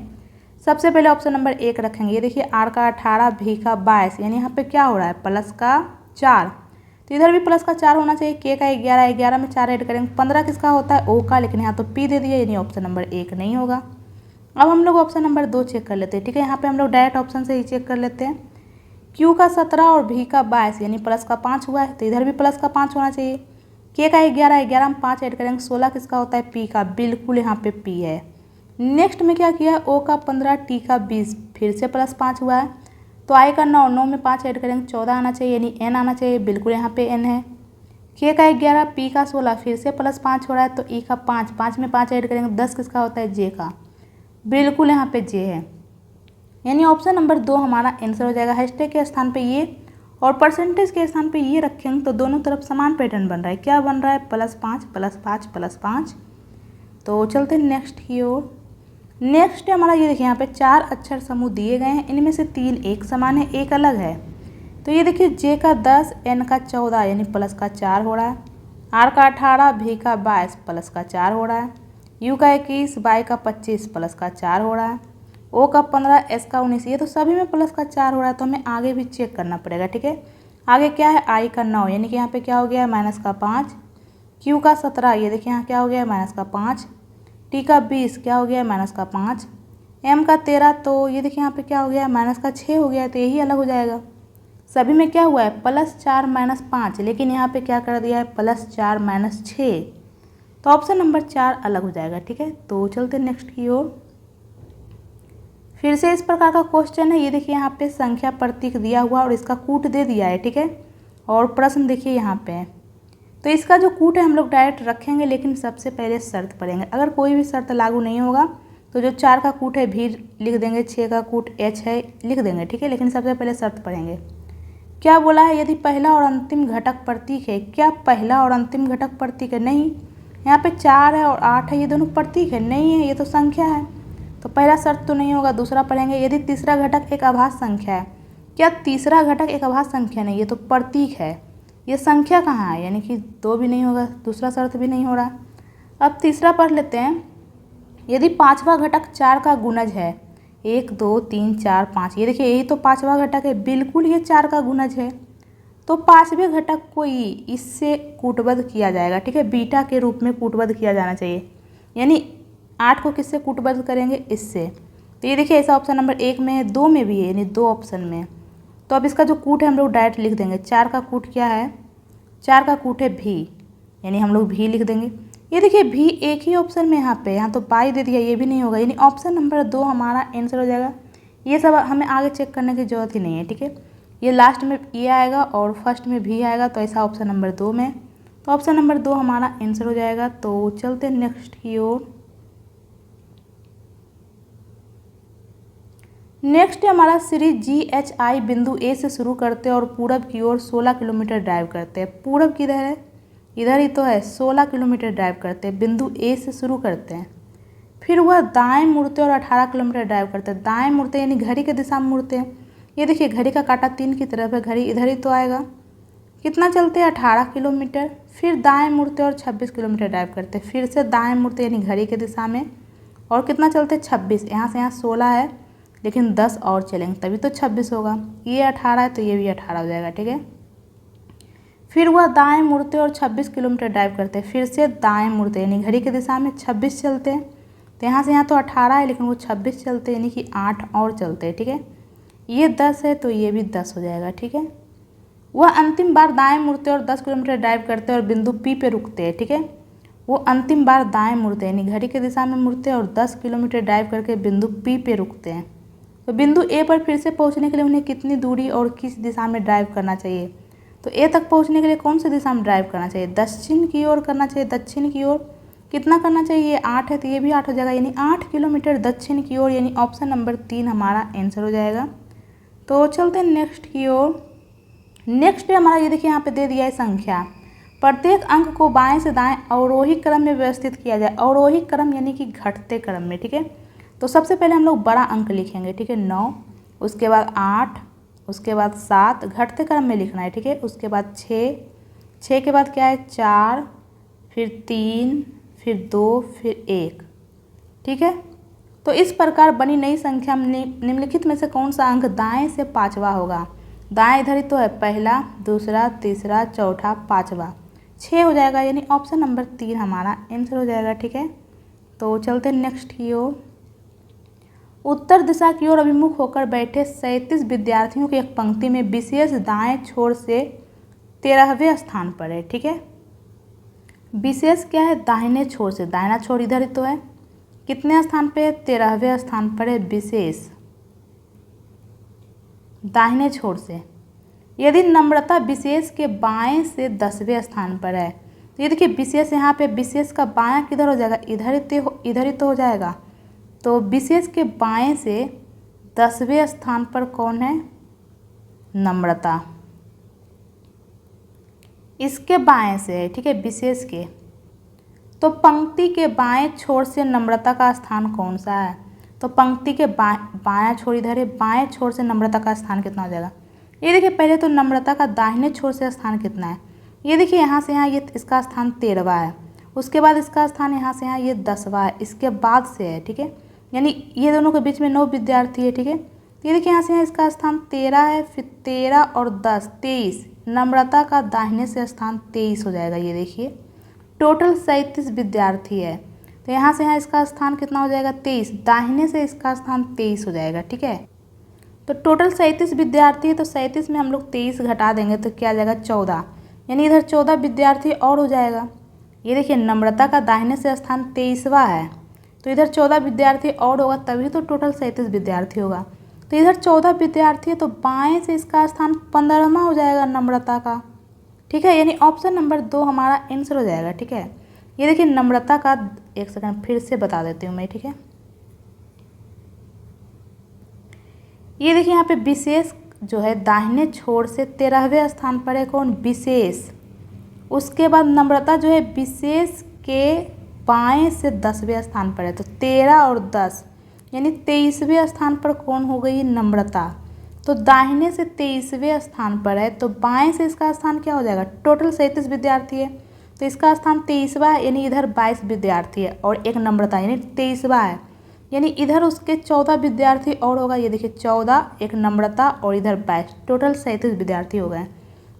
A: सबसे पहले ऑप्शन नंबर 1 रखेंगे। ये देखिए आर का 18, भी का 22, यानी यहाँ पे क्या हो रहा है, प्लस का 4, तो इधर भी प्लस का 4 होना चाहिए। के का 11, 11 में 4 ऐड करेंगे, 15 किसका होता है, ओ का, लेकिन यहाँ तो पी दे दिया, यानी ऑप्शन नंबर 1 नहीं होगा। अब हम लोग ऑप्शन नंबर 2 चेक कर लेते हैं, ठीक है। यहाँ पे हम लोग डायरेक्ट ऑप्शन से ही चेक कर लेते हैं। क्यू का 17 और भी का 22, यानी प्लस का 5 हुआ है, तो इधर भी प्लस का 5 होना चाहिए। के का 11, 11 में 5 ऐड करेंगे, 16 किसका होता है, पी का, बिल्कुल यहाँ पे पी है। नेक्स्ट में क्या किया, ओ का 15, टी का 20, फिर से प्लस 5 हुआ है, तो आई का 9, 9 में 5 ऐड करेंगे, 14 आना चाहिए, यानी एन आना चाहिए, बिल्कुल यहाँ पे एन है। के का 11, पी का 16, फिर से +5 हो रहा है तो ई का 5, 5 में 5 ऐड करेंगे 10 किसका होता है, जे का। बिल्कुल यहाँ पे जे है, यानी ऑप्शन नंबर 2 हमारा आंसर हो जाएगा। हैशटैग के स्थान पे ये और परसेंटेज के स्थान पे ये रखेंगे तो दोनों तरफ समान पैटर्न बन रहा है। क्या बन रहा है, +5 +5 +5। तो चलते हैं नेक्स्ट की ओर। नेक्स्ट हमारा ये देखिए यहाँ पे 4 अक्षर समूह दिए गए हैं, इनमें से 3 एक समान है, एक अलग है। तो ये देखिए जे का 10, एन का 14 यानी प्लस का 4 हो रहा है, आर का 18, भी का 22 प्लस का 4 हो रहा है, यू का 21, वाई का 25 प्लस का 4 हो रहा है, ओ का 15, एस का 19, ये तो सभी में प्लस का 4 हो रहा है। तो हमें आगे भी चेक करना पड़ेगा, ठीक है। आगे क्या है, आई का 9 यानी कि यहाँ पे क्या हो गया, माइनस का 5, क्यू का 17, ये देखिए यहाँ क्या हो गया, माइनस का 5, टी का 20 क्या हो गया, माइनस का 5, एम का 13, तो ये देखिए यहाँ पे क्या हो गया, माइनस का 6 हो गया, तो यही अलग हो जाएगा। सभी में क्या हुआ है, +4 -5, लेकिन यहाँ पे क्या कर दिया है, +4 -6, तो ऑप्शन नंबर 4 अलग हो जाएगा, ठीक है। तो चलते नेक्स्ट की ओर। फिर से इस प्रकार का क्वेश्चन है, ये देखिए यहाँ पे संख्या प्रतीक दिया हुआ और इसका कूट दे दिया है, ठीक है। और प्रश्न देखिए यहाँ पे है, तो इसका जो कूट है हम लोग डायरेक्ट रखेंगे, लेकिन सबसे पहले शर्त पढ़ेंगे। अगर कोई भी शर्त लागू नहीं होगा तो जो 4 का कूट है भी लिख देंगे, 6 का कूट एच है लिख देंगे, ठीक है। लेकिन सबसे पहले शर्त पढ़ेंगे। क्या बोला है, यदि पहला और अंतिम घटक प्रतीक है। क्या पहला और अंतिम घटक प्रतीक है, नहीं। यहाँ पे 4 है और 8 है, ये दोनों प्रतीक है, नहीं है, ये तो संख्या है, तो पहला शर्त तो नहीं होगा। दूसरा पढ़ेंगे, यदि तीसरा घटक एक अभाज्य संख्या है। क्या तीसरा घटक एक अभाज्य संख्या नहीं, ये तो प्रतीक है, ये संख्या कहाँ है, यानी कि 2 भी नहीं होगा, दूसरा शर्त भी नहीं हो रहा। अब तीसरा पढ़ लेते हैं, यदि पांचवा घटक 4 का गुणज है, 1 2 3 4 5, ये देखिए यही तो पांचवा घटक है, बिल्कुल ये 4 का गुणज है, तो पांचवें घटक को ही इससे कूटबद्ध किया जाएगा, ठीक है। बीटा के रूप में कूटबद्ध किया जाना चाहिए, यानी 8 को किससे कूटबद्ध करेंगे, इससे। तो ये देखिए ऐसा ऑप्शन नंबर 1 में है, 2 में भी है, यानी 2 ऑप्शन में। तो अब इसका जो कूट है हम लोग डायरेक्ट लिख देंगे। 4 का कूट क्या है, 4 का कूट है भी, यानी हम लोग भी लिख देंगे। ये देखिए भी एक ही ऑप्शन में यहाँ पे, यहाँ तो पाई दे दिया, ये भी नहीं होगा, यानी ऑप्शन नंबर 2 हमारा आंसर हो जाएगा। ये सब हमें आगे चेक करने की जरूरत ही नहीं है, ठीक है। ये लास्ट में ये आएगा और फर्स्ट में भी आएगा, तो ऐसा ऑप्शन नंबर 2 में, तो ऑप्शन नंबर 2 हमारा आंसर हो जाएगा। तो चलते नेक्स्ट की ओर। नेक्स्ट हमारा सीरीज GHI बिंदु ए से शुरू करते हैं और पूरब की ओर 16 किलोमीटर ड्राइव करते हैं। पूरब किधर है, इधर ही तो है, 16 किलोमीटर ड्राइव करते हैं, बिंदु ए से शुरू करते हैं। फिर वह दाएं मुड़ते और 18 किलोमीटर ड्राइव करते हैं। दाएं मुड़ते यानी घड़ी के दिशा में मुड़ते हैं। ये देखिए घड़ी का कांटा 3 की तरफ है, घड़ी इधर ही तो आएगा। कितना चलते हैं, 18 किलोमीटर। फिर दाएं मुड़ते और 26 किलोमीटर ड्राइव करते हैं। फिर से दाएं मुड़ते यानी घड़ी के दिशा में, और कितना चलते हैं, 26। यहाँ से यहाँ 16 है, लेकिन 10 और चलेंगे तभी तो 26 होगा। ये 18 है तो ये भी 18 हो जाएगा, ठीक है। फिर वह दाएं मुड़ते और 26 किलोमीटर ड्राइव करते हैं। फिर से दाएं मुड़ते यानी घड़ी की दिशा में 26 चलते हैं, तो यहाँ से यहाँ तो 18 है, लेकिन वो 26 चलते हैं, यानी कि 8 और चलते हैं, ठीक है। ये 10 है तो ये भी 10 हो जाएगा, ठीक है। वह अंतिम बार दाएं मुड़ते और 10 किलोमीटर ड्राइव करते हैं और बिंदु पी पे रुकते हैं, ठीक है। वो अंतिम बार दाएं मुड़ते यानी घड़ी की दिशा में मुड़ते हैं और 10 किलोमीटर ड्राइव करके बिंदु पी पे रुकते हैं। तो बिंदु ए पर फिर से पहुंचने के लिए उन्हें कितनी दूरी और किस दिशा में ड्राइव करना चाहिए। तो ए तक पहुंचने के लिए कौन सी दिशा में ड्राइव करना चाहिए, दक्षिण की ओर करना चाहिए। दक्षिण की ओर कितना करना चाहिए, ये 8 है तो ये भी 8 हो जाएगा, यानी 8 किलोमीटर दक्षिण की ओर, यानी ऑप्शन नंबर 3 हमारा आंसर हो जाएगा। तो चलते हैं नेक्स्ट की ओर। नेक्स्ट हमारा ये देखिए यहाँ पे दे दिया है संख्या। प्रत्येक अंक को बाएं से दाएं अवरोही क्रम में व्यवस्थित किया जाए। अवरोही क्रम यानी कि घटते क्रम में, ठीक है। तो सबसे पहले हम लोग बड़ा अंक लिखेंगे, ठीक है, 9, उसके बाद 8, उसके बाद 7, घटते क्रम में लिखना है, ठीक है। उसके बाद 6 के बाद क्या है, 4, फिर 3, फिर 2, फिर 1, ठीक है। तो इस प्रकार बनी नई संख्या निम्नलिखित में से कौन सा अंक दाएं से 5वां होगा। दाएं इधर ही तो है, पहला, दूसरा, तीसरा, चौथा, 5वां, 6 हो जाएगा, यानी ऑप्शन नंबर 3 हमारा आंसर हो जाएगा, ठीक है। तो चलते हैं नेक्स्ट की ओर। उत्तर दिशा की ओर अभिमुख होकर बैठे 37 विद्यार्थियों की एक पंक्ति में विशेष दाएं छोर से 13वें स्थान पर है, ठीक है। विशेष क्या है, दाहिने छोर से, दाहिना छोर इधर ही तो है, कितने स्थान पे, 13वें स्थान पर है विशेष दाहिने छोर से। यदि नम्रता विशेष के बाएं से 10वें स्थान पर है, तो ये देखिए विशेष यहाँ पे विशेष का बायां किधर हो जाएगा, इधर ही तो हो जाएगा। तो विशेष के बाएं से 10वें स्थान पर कौन है, नम्रता। इसके बाएं से है, ठीक है, विशेष के। तो पंक्ति के बाएं छोर से नम्रता का स्थान कौन सा है, तो पंक्ति के बायां छोर इधर है, बाएं छोर से नम्रता का स्थान कितना हो जाएगा। ये देखिए पहले तो नम्रता का दाहिने छोर से स्थान कितना है, ये देखिए यहाँ से यहाँ ये इसका स्थान 13वां है, उसके बाद इसका स्थान यहाँ से यहाँ ये 10वां है, इसके बाद से है, ठीक है, यानी ये दोनों के बीच में 9 विद्यार्थी है, ठीक है। ये देखिए यहाँ से यहाँ इसका स्थान 13 है, फिर 13 और 10 23, नम्रता का दाहिने से स्थान 23 हो जाएगा। ये देखिए टोटल 37 विद्यार्थी है, तो यहाँ से यहाँ इसका स्थान कितना हो जाएगा 23, दाहिने से इसका स्थान 23 हो जाएगा, ठीक है। तो टोटल 37 विद्यार्थी है, तो 37 में हम लोग 23 घटा देंगे तो क्या आ जाएगा 14, यानी इधर 14 विद्यार्थी और हो जाएगा। ये देखिए नम्रता का दाहिने से स्थान 23वां है, तो इधर 14 विद्यार्थी और होगा, तभी तो टोटल 37 विद्यार्थी होगा। तो इधर 14 विद्यार्थी है, तो बाएं से इसका स्थान 15वां हो जाएगा नम्रता का, ठीक है, यानी ऑप्शन नंबर 2 हमारा आंसर हो जाएगा, ठीक है। ये देखिए नम्रता का, एक सेकंड फिर से बता देती हूँ मैं, ठीक है। ये देखिए यहाँ पे विशेष जो है दाहिने छोर से 13वें स्थान पर है कौन, विशेष। उसके बाद नम्रता जो है विशेष के बाएं से 10वें स्थान पर है, तो 13 और 10 यानी 23वें स्थान पर कौन हो गई, नम्रता। तो दाहिने से 23वें स्थान पर है, तो बाएं से इसका स्थान क्या हो जाएगा, टोटल 37 विद्यार्थी है, तो इसका स्थान 23वां है, यानी इधर 22 विद्यार्थी है और एक नम्रता यानी 23वां है, यानी इधर उसके 14 विद्यार्थी और होगा। ये देखिए 14, एक नम्रता और इधर 22, टोटल 37 विद्यार्थी हो गए।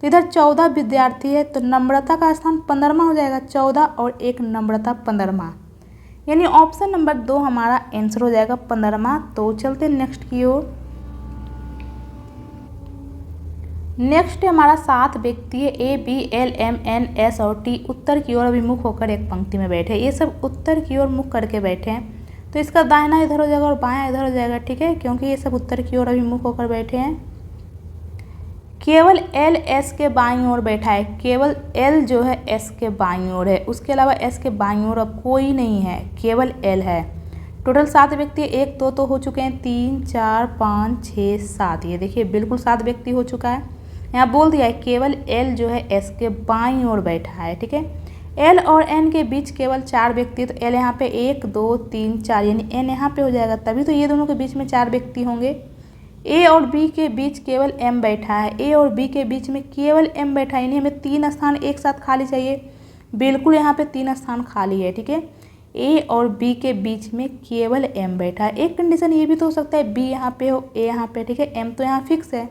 A: तो इधर 14 विद्यार्थी है, तो नम्रता का स्थान 15वां हो जाएगा, 14 और एक नम्रता 15वां, यानी ऑप्शन नंबर 2 हमारा आंसर हो जाएगा 15वां। तो चलते नेक्स्ट की ओर। नेक्स्ट हमारा 7 व्यक्ति है, A, B, L, M, N, S और T उत्तर की ओर अभिमुख होकर एक पंक्ति में बैठे। ये सब उत्तर की ओर मुख करके बैठे हैं, तो इसका दाहिना इधर हो जाएगा और बायां इधर हो जाएगा, ठीक है, क्योंकि ये सब उत्तर की ओर अभिमुख होकर बैठे हैं। केवल L S के बाईं ओर बैठा है, केवल L जो है S के बाईं ओर है, उसके अलावा S के बाईं ओर अब कोई नहीं है, केवल L है। टोटल 7 व्यक्ति, 1 2 तो हो चुके हैं, 3 4 5 6 7, ये देखिए बिल्कुल 7 व्यक्ति हो चुका है। यहाँ बोल दिया है केवल L जो है S के बाईं ओर बैठा है, ठीक है। L और N के बीच केवल 4 व्यक्ति, तो L यहाँ पे 1 2 3 4 यानी N यहाँ पे हो जाएगा, तभी तो ये दोनों के बीच में 4 व्यक्ति होंगे। A और B के बीच केवल M बैठा है, A और B के बीच में केवल M बैठा है, यानी हमें 3 स्थान एक साथ खाली चाहिए, बिल्कुल यहाँ पे 3 स्थान खाली है, ठीक है। A और B के बीच में केवल M बैठा है। एक कंडीशन ये भी तो हो सकता है B यहाँ पे हो, A यहाँ पे, ठीक है, M तो यहाँ फिक्स है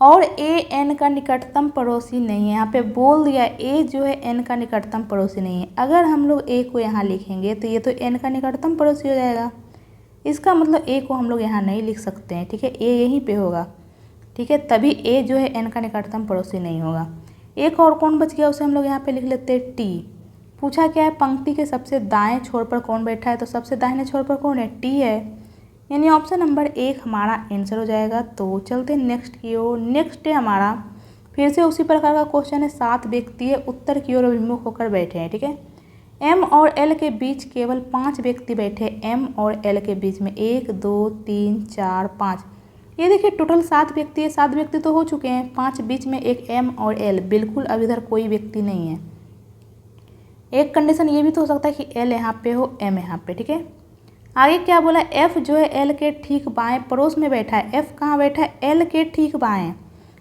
A: और A N का निकटतम पड़ोसी नहीं है। यहाँ पे बोल दिया A जो है N का निकटतम पड़ोसी नहीं है। अगर हम लोग A को यहाँ लिखेंगे तो ये तो N का निकटतम पड़ोसी हो जाएगा, इसका मतलब A को हम लोग यहाँ नहीं लिख सकते हैं, ठीक है, A यहीं पे होगा, ठीक है, तभी A जो है N का निकटतम पड़ोसी नहीं होगा। एक और कौन बच गया, उसे हम लोग यहाँ पे लिख लेते हैं T। पूछा क्या है, पंक्ति के सबसे दाएं छोर पर कौन बैठा है, तो सबसे दाहिने छोर पर कौन है, T है, यानी ऑप्शन नंबर 1 हमारा आंसर हो जाएगा। तो चलते हैं नेक्स्ट की ओर। नेक्स्ट है हमारा फिर से उसी प्रकार का क्वेश्चन है, 7 व्यक्ति है, उत्तर की ओर अभिमुख होकर बैठे हैं, ठीक है। M और L के बीच केवल 5 व्यक्ति बैठे, M और L के बीच में 1 2 3 4 5, ये देखिए टोटल 7 व्यक्ति है, 7 व्यक्ति तो हो चुके हैं, 5 बीच में एक M और L, बिल्कुल अब इधर कोई व्यक्ति नहीं है। एक कंडीशन ये भी तो हो सकता है कि L यहाँ पे हो, M यहाँ पे, ठीक है। आगे क्या बोला, F जो है L के ठीक बाएं पड़ोस में बैठा है। F कहाँ बैठा है, L के ठीक बाएं।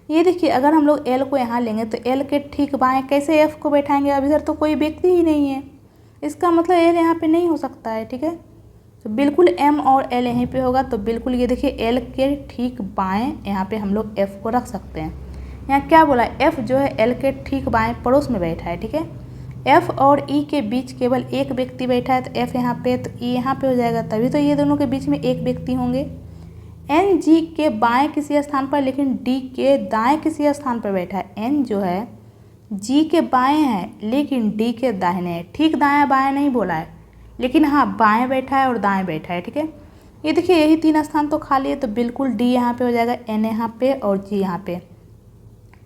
A: ये देखिए अगर हम लोग L को यहाँ लेंगे तो L के ठीक बाएं कैसे F को बैठाएंगे, अब इधर तो कोई व्यक्ति ही नहीं है, इसका मतलब L यहाँ पे नहीं हो सकता है, ठीक है। तो बिल्कुल M और L यहीं पे होगा, तो बिल्कुल ये देखिए L के ठीक बाएं यहाँ पे हम लोग F को रख सकते हैं। यहाँ क्या बोला, F जो है L के ठीक बाएं पड़ोस में बैठा है, ठीक है। F और E के बीच केवल एक व्यक्ति बैठा है, तो F यहाँ पे तो E यहाँ पे हो जाएगा, तभी तो ये दोनों के बीच में एक व्यक्ति होंगे। N G के बाएं किसी स्थान पर लेकिन D के दाएं किसी स्थान पर बैठा है। N जो है G के बाएं है लेकिन D के दाहिने है, ठीक दायां बायां नहीं बोला है, लेकिन हाँ बाएं बैठा है और दाएं बैठा है, ठीक है। ये देखिए यही 3 स्थान तो खाली है, तो बिल्कुल D यहाँ पे हो जाएगा, N यहाँ पे और G यहाँ पे।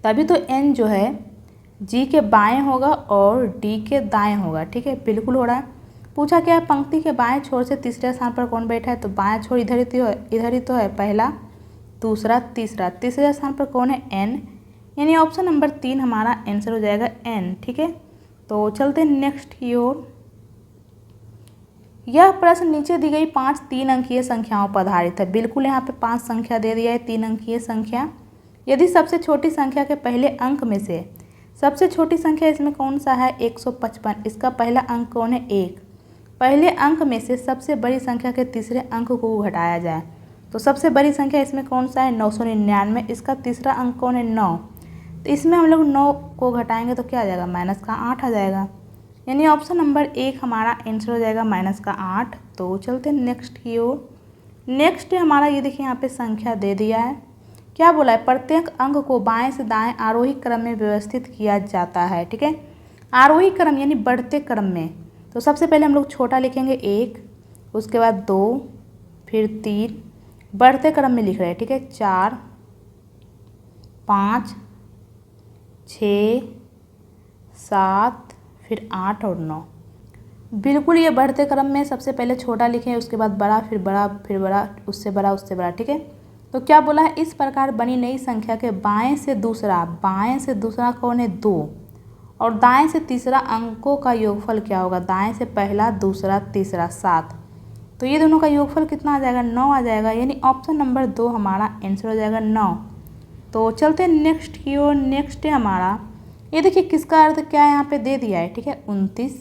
A: तभी तो n जो है g के बाएं होगा और d के दाएं होगा। ठीक है, बिल्कुल हो रहा है। पूछा क्या है, पंक्ति के बाएं छोर से तीसरे स्थान पर कौन बैठा है, तो बाएं छोर इधर ही तो है, पहला दूसरा तीसरा, तीसरे स्थान पर कौन है, n, यानी ऑप्शन नंबर 3 हमारा आंसर हो जाएगा n। ठीक है, तो चलते हैं नेक्स्ट की ओर। यह प्रश्न नीचे दी गई 5 3 अंकीय संख्याओं पर आधारित है। बिल्कुल यहाँ पे 5 संख्या दे दिया है, 3 अंकीय संख्या। यदि सबसे छोटी संख्या के पहले अंक में से सबसे छोटी संख्या इसमें कौन सा है, 155, इसका पहला अंक कौन है, 1। पहले अंक में से सबसे बड़ी संख्या के तीसरे अंक को घटाया जाए, तो सबसे बड़ी संख्या इसमें कौन सा है, 999, इसका तीसरा अंक कौन है, 9। तो इसमें हम लोग 9 को घटाएंगे तो क्या आ जाएगा, माइनस का 8 आ जाएगा, यानी ऑप्शन नंबर 1 हमारा आंसर हो जाएगा माइनस का 8। तो चलते हैं नेक्स्ट की ओर। नेक्स्ट हमारा ये देखिए यहाँ पे संख्या दे दिया है, क्या बोला है, प्रत्येक अंक को बाएं से दाएं आरोही क्रम में व्यवस्थित किया जाता है। ठीक है, आरोही क्रम यानी बढ़ते क्रम में। तो सबसे पहले हम लोग छोटा लिखेंगे 1, उसके बाद 2, फिर 3, बढ़ते क्रम में लिख रहे हैं। ठीक है, 4, 5, 6, 7, फिर 8 और 9। बिल्कुल ये बढ़ते क्रम में, सबसे पहले छोटा लिखें, उसके बाद बड़ा, फिर बड़ा, फिर बड़ा, उससे बड़ा, उससे बड़ा। ठीक है, तो क्या बोला है, इस प्रकार बनी नई संख्या के बाएं से दूसरा कौन है, 2, और दाएं से तीसरा अंकों का योगफल क्या होगा, दाएं से पहला, दूसरा, तीसरा, 7। तो ये दोनों का योगफल कितना आ जाएगा, 9 आ जाएगा, यानी ऑप्शन नंबर 2 हमारा आंसर हो जाएगा 9। तो चलते हैं नेक्स्ट की ओर। नेक्स्ट है हमारा, ये देखिए किसका अर्थ क्या है, यहाँ पे दे दिया है। ठीक है, 29,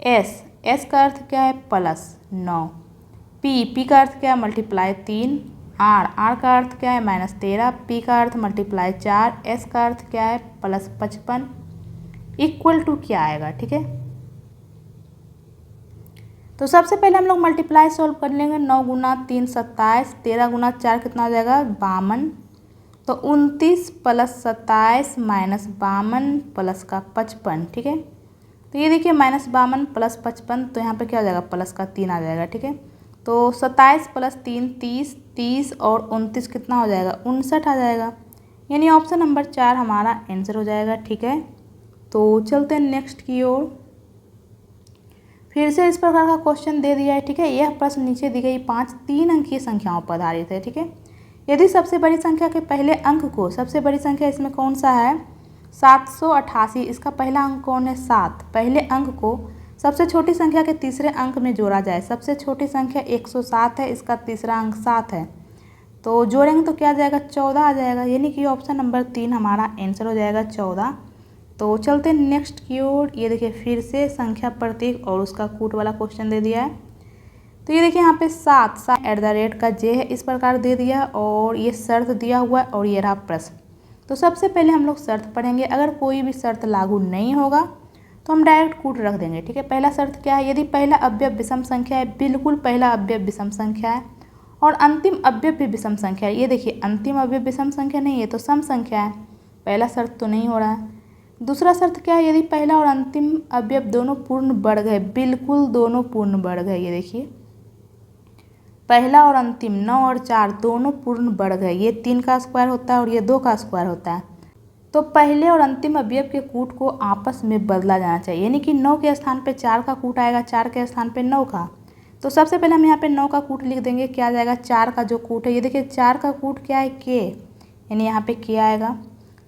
A: एस का अर्थ क्या है, +9, पी का अर्थ क्या है, मल्टीप्लाई 3, आर का अर्थ क्या है, -13, पी का अर्थ मल्टीप्लाई 4, एस का अर्थ क्या है, +55, इक्वल टू क्या आएगा। ठीक है, तो सबसे पहले हम लोग मल्टीप्लाई सॉल्व कर लेंगे। 9 गुना 3 27, 13 गुना 4 कितना हो जाएगा, 52। तो 29 + 27 - 52 प्लस का 55। ठीक है, तो ये देखिए -52 + 55, तो यहाँ पे क्या हो जाएगा, प्लस का 3 आ जाएगा। ठीक है, तो 27 + 3 30, 30 और 29 कितना हो जाएगा, 59 आ जाएगा, यानी ऑप्शन नंबर 4 हमारा आंसर हो जाएगा। ठीक है, तो चलते हैं नेक्स्ट की ओर। फिर से इस प्रकार का क्वेश्चन दे दिया है। ठीक है, यह प्रश्न नीचे दी गई 5 3 अंकीय संख्याओं पर आधारित है। ठीक है, यदि सबसे बड़ी संख्या के पहले अंक को, सबसे बड़ी संख्या इसमें कौन सा है, 788, इसका पहला अंक कौन है, 7। पहले अंक को सबसे छोटी संख्या के तीसरे अंक में जोड़ा जाए, सबसे छोटी संख्या 107 है, इसका तीसरा अंक 7 है, तो जोड़ेंगे तो क्या आ जाएगा, 14 आ जाएगा, यानी कि ऑप्शन नंबर 3 हमारा आंसर हो जाएगा 14। तो चलते हैं नेक्स्ट की ओर। ये देखिए फिर से संख्या प्रतीक और उसका कूट वाला क्वेश्चन दे दिया है। तो ये देखिए यहाँ पे 7 @ का जे है, इस प्रकार दे दिया, और ये शर्त दिया हुआ है, और ये रहा प्रश्न। तो सबसे पहले हम लोग शर्त पढ़ेंगे। अगर कोई भी शर्त लागू नहीं होगा तो हम डायरेक्ट कूट रख देंगे। ठीक है, पहला शर्त क्या है, यदि पहला अवयव विषम संख्या है, बिल्कुल पहला अवयव विषम संख्या है, और अंतिम अवयव भी विषम संख्या है। ये देखिए अंतिम अवयव विषम संख्या नहीं है तो सम संख्या है, पहला शर्त तो नहीं हो रहा है। दूसरा शर्त क्या है, यदि पहला और अंतिम अवयव दोनों पूर्ण वर्ग है, बिल्कुल दोनों पूर्ण वर्ग है। ये देखिए पहला और अंतिम 9 और 4 दोनों पूर्ण वर्ग है, ये 3 का स्क्वायर होता है और ये 2 का स्क्वायर होता है। तो पहले और अंतिम अवयव के कूट को आपस में बदला जाना चाहिए, यानी कि 9 के स्थान पे 4 का कूट आएगा, 4 के स्थान पे 9 का। तो सबसे पहले हम यहाँ पे 9 का कूट लिख देंगे, क्या आ जाएगा, 4 का जो कूट है, ये देखिए 4 का कूट क्या है, के, यानी यहाँ पे के आएगा।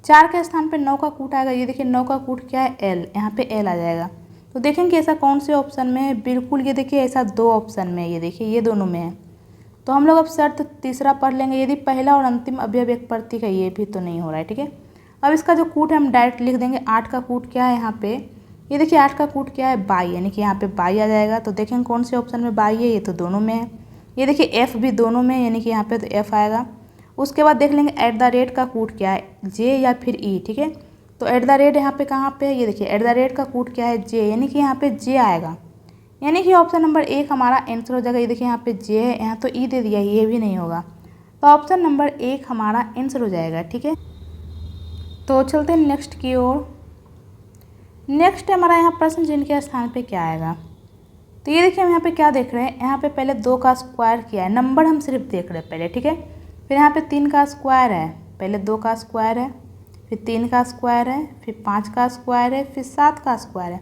A: 4 के स्थान पे 9 का कूट आएगा, ये देखिए 9 का कूट क्या है, एल, यहाँ पे एल आ जाएगा। तो देखेंगे ऐसा कौन से ऑप्शन में है, बिल्कुल ये देखिए ऐसा 2 ऑप्शन में है, ये देखिए ये दोनों में है। तो हम लोग अब शर्त तीसरा पढ़ लेंगे, यदि पहला और अंतिम अवयव एक प्रतीक है, ये भी तो नहीं हो रहा है। ठीक है, अब इसका जो कूट है हम डायरेक्ट लिख देंगे। 8 का कूट क्या है यहाँ पे, ये देखिए 8 का कूट क्या है, 22, यानी कि यहाँ पे 22 आ जाएगा। तो देखेंगे कौन से ऑप्शन में 22 है, ये तो दोनों में है। ये देखिए एफ भी दोनों में, यानी कि यहाँ पे तो एफ आएगा। उसके बाद देख लेंगे @ का कूट क्या है, जे या फिर ई। ठीक है, तो @ यहाँ पे कहाँ पे है, ये देखिए @ का कूट क्या है, जे, यानी कि यहाँ पे जे आएगा, यानी कि ऑप्शन नंबर 1 हमारा आंसर हो जाएगा। ये देखिए यहाँ पे जे है, यहाँ तो ई दे दिया, ये भी नहीं होगा, तो ऑप्शन नंबर 1 हमारा आंसर हो जाएगा। ठीक है, तो चलते हैं नेक्स्ट की ओर। नेक्स्ट हमारा यहाँ प्रश्न चिन्ह के स्थान पे क्या आएगा, तो ये देखिए हम यहाँ पे क्या देख रहे हैं, यहाँ पे पहले 2 का स्क्वायर किया है, नंबर हम सिर्फ देख रहे हैं पहले। ठीक है, फिर यहाँ पे 3 का स्क्वायर है, पहले 2 का स्क्वायर है, फिर 3 का स्क्वायर है, फिर 5 का स्क्वायर है, फिर 7 का स्क्वायर है।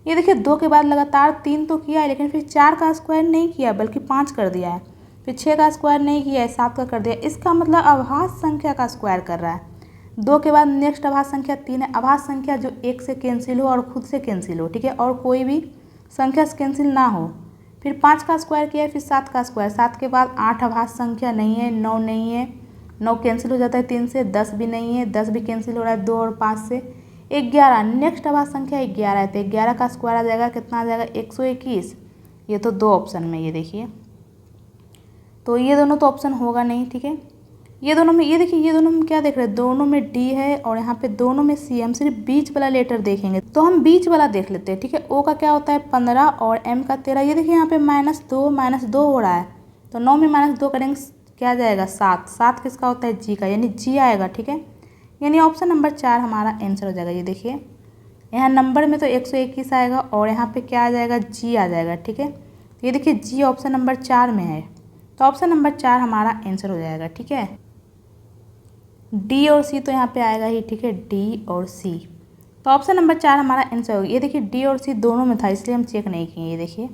A: ये देखिए 2 के बाद लगातार 3 तो किया है, लेकिन फिर 4 का स्क्वायर नहीं किया बल्कि 5 कर दिया है। फिर 6 का स्क्वायर नहीं किया है, 7 का कर दिया। इसका मतलब अभाज्य संख्या का स्क्वायर कर रहा है। 2 के बाद नेक्स्ट अभाज्य संख्या 3 है। अभाज्य संख्या जो 1 से कैंसिल हो और खुद से कैंसिल हो, ठीक है, और कोई भी संख्या से कैंसिल ना हो। फिर 5 का स्क्वायर किया है, फिर 7 का स्क्वायर। 7 के बाद 8 अभाज्य संख्या नहीं है, 9 नहीं है, 9 कैंसिल हो जाता है 3 से, 10 भी नहीं है, 10 भी कैंसिल हो रहा है 2 और 5 से। 11 नेक्स्ट अभाज्य संख्या 11 है, तो 11 का स्क्वायर आ जाएगा, कितना आ जाएगा 121। ये तो 2 ऑप्शन में, ये देखिए, तो ये दोनों तो ऑप्शन होगा नहीं, ठीक है। ये दोनों में, ये देखिए, ये दोनों में क्या देख रहे हैं, दोनों में डी है और यहाँ पे दोनों में सी। हम सिर्फ बीच वाला लेटर देखेंगे, तो हम बीच वाला देख लेते हैं, ठीक है। ओ का क्या होता है 15 और एम का 13। ये देखिए यहाँ पे -2 हो रहा है, तो 9 में -2 करेंगे, क्या आ जाएगा 7। 7 किसका होता है जी का, यानी जी आएगा, ठीक है। यानी ऑप्शन नंबर 4 हमारा आंसर हो जाएगा। ये देखिए यहाँ नंबर में तो 121 आएगा और यहाँ पे क्या आ जाएगा जी आ जाएगा, ठीक है। ये देखिए जी ऑप्शन नंबर 4 में है, तो ऑप्शन नंबर 4 हमारा आंसर हो जाएगा, ठीक है। डी और सी तो यहाँ पे आएगा ही, ठीक है, डी और सी, तो ऑप्शन नंबर 4 हमारा आंसर होगा। ये देखिए डी और सी दोनों में था, इसलिए हम चेक नहीं किए। ये देखिए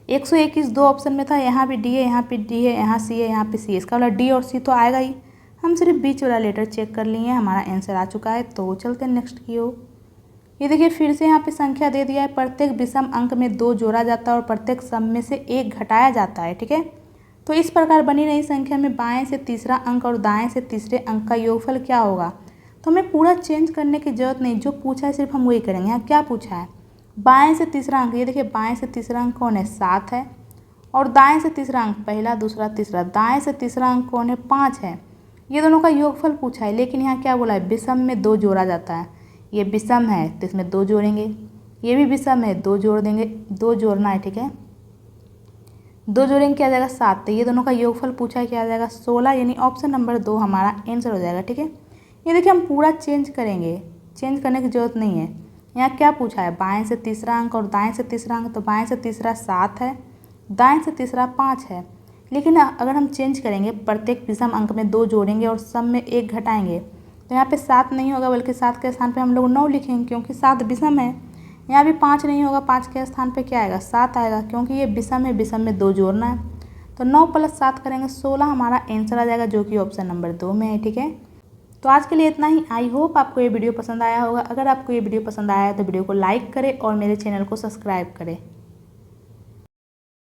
A: 121 2 ऑप्शन में था, यहाँ भी डी है, यहाँ पे डी है, यहाँ सी है, यहाँ पे सी है। इसका वाला डी और सी तो आएगा ही, हम सिर्फ बीच वाला लेटर चेक कर लिए हैं, हमारा आंसर आ चुका है। तो चलते हैं नेक्स्ट की ओर। ये देखिए फिर से यहाँ पे संख्या दे दिया है, प्रत्येक विषम अंक में 2 जोड़ा जाता है और प्रत्येक सम में से 1 घटाया जाता है, ठीक है। तो इस प्रकार बनी रही संख्या में बाएं से तीसरा अंक और दाएं से तीसरे अंक का योगफल क्या होगा। तो हमें पूरा चेंज करने की जरूरत नहीं, जो पूछा है सिर्फ हम वही करेंगे। यहाँ क्या पूछा है, बाएं से तीसरा अंक। ये देखिए बाएं से तीसरा अंक कौन है 7 है, और दाएं से तीसरा अंक पहला दूसरा तीसरा, दाएं से तीसरा अंक कौन है 5 है। ये दोनों का योगफल पूछा है, लेकिन यहाँ क्या बोला है विषम में 2 जोड़ा जाता है। ये विषम है तो इसमें 2 जोड़ेंगे, ये भी विषम है 2 जोड़ देंगे, 2 जोड़ना है, ठीक है। 2 जोड़ेंगे क्या आ जाएगा 7। तो ये दोनों का योगफल पूछा है, क्या आ जाएगा 16, यानी ऑप्शन नंबर 2 हमारा आंसर हो जाएगा, ठीक है। ये देखिए हम पूरा चेंज करेंगे, चेंज करने की जरूरत नहीं है। यहाँ क्या पूछा है बाएं से तीसरा अंक और दाएं से तीसरा अंक, तो बाएं से तीसरा 7 है, दाएं से तीसरा 5 है। लेकिन अगर हम चेंज करेंगे, प्रत्येक विषम अंक में 2 जोड़ेंगे और सम में 1 घटाएंगे, तो यहाँ पे 7 नहीं होगा, बल्कि 7 के स्थान पे हम लोग 9 लिखेंगे, क्योंकि 7 विषम है। यहाँ भी 5 नहीं होगा, 5 के स्थान पे क्या आएगा 7 आएगा, क्योंकि ये विषम है, विषम में 2 जोड़ना है। तो 9 + 7 करेंगे 16 हमारा आंसर आ जाएगा, जो कि ऑप्शन नंबर 2 में है, ठीक है। तो आज के लिए इतना ही। आई होप आपको ये वीडियो पसंद आया होगा। अगर आपको ये वीडियो पसंद आया है तो वीडियो को लाइक करें और मेरे चैनल को सब्सक्राइब करें।